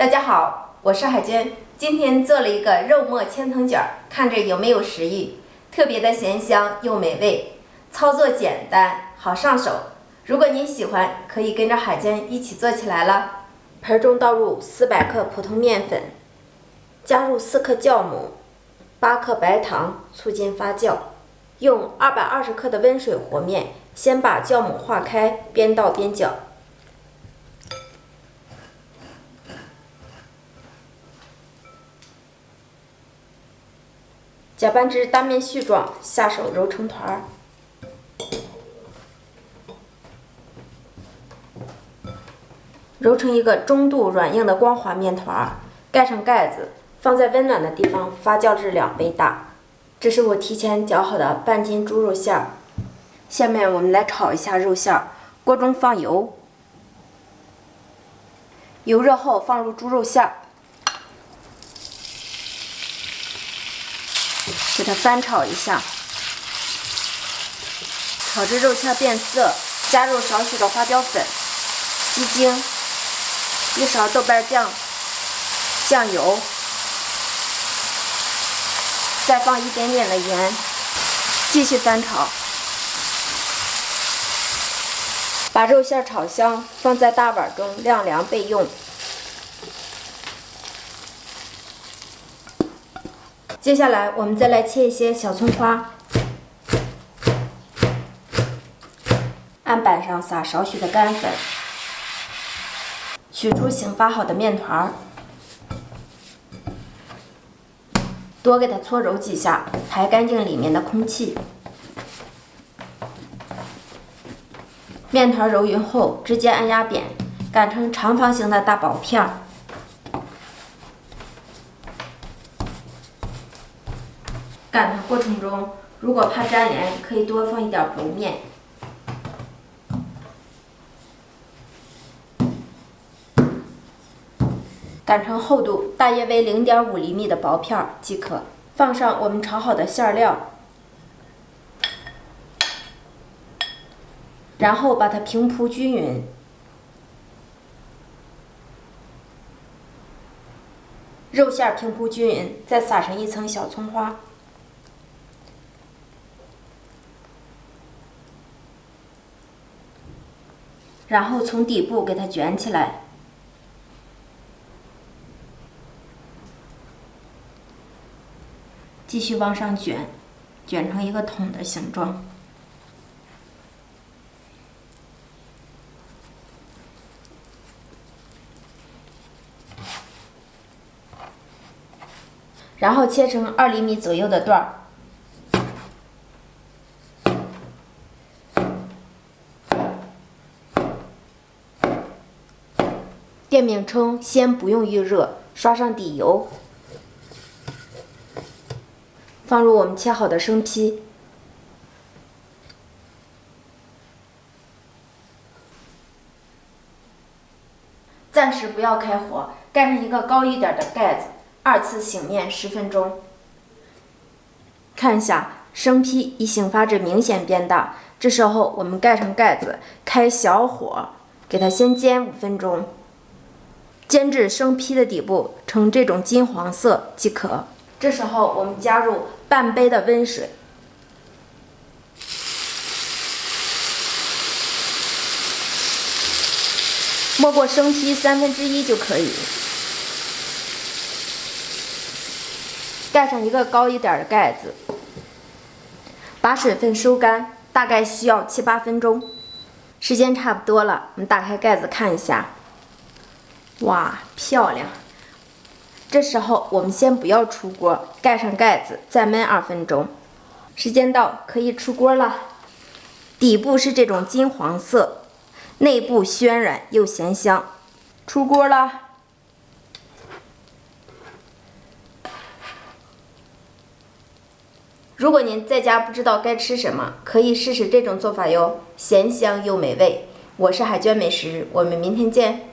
大家好，我是海娟，今天做了一个肉末千层卷，看着有没有食欲？特别的咸香又美味，操作简单，好上手。如果您喜欢，可以跟着海娟一起做起来了。盆中倒入400克普通面粉，加入4克酵母、8克白糖，促进发酵。用220克的温水和面，先把酵母化开，边倒边搅。搅拌至大面絮状，下手揉成团儿。揉成一个中度软硬的光滑面团儿，盖上盖子，放在温暖的地方发酵至2倍大。这是我提前搅好的半斤猪肉馅儿。下面我们来炒一下肉馅儿。锅中放油，油热后放入猪肉馅儿，给它翻炒一下，炒至肉馅变色，加入少许的花椒粉、鸡精、1勺豆瓣酱、酱油，再放一点点的盐，继续翻炒。把肉馅炒香，放在大碗中晾凉备用。接下来我们再来切一些小葱花，案板上撒少许的干粉，取出醒发好的面团，多给它搓揉几下，排干净里面的空气。面团揉匀后，直接按压扁，擀成长方形的大薄片儿。擀的过程中，如果怕粘连，可以多放一点薄面。擀成厚度大约为0.5厘米的薄片儿即可。放上我们炒好的馅料，然后把它平铺均匀。肉馅平铺均匀，再撒上一层小葱花。然后从底部给它卷起来，继续往上卷，卷成一个桶的形状。然后切成2厘米左右的段儿。电饼铛先不用预热，刷上底油，放入我们切好的生坯，暂时不要开火，盖上一个高一点的盖子，2次醒面10分钟。看一下，生坯已醒发至明显变大，这时候我们盖上盖子，开小火，给它先煎5分钟。煎至生坯的底部呈这种金黄色即可。这时候我们加入半杯的温水，没过生坯1/3就可以。盖上一个高一点的盖子，把水分收干，大概需要7、8分钟。时间差不多了，我们打开盖子看一下。哇，漂亮！这时候我们先不要出锅，盖上盖子，再焖2分钟。时间到，可以出锅了。底部是这种金黄色，内部暄软又咸香。出锅了。如果您在家不知道该吃什么，可以试试这种做法哟，咸香又美味。我是海娟美食，我们明天见。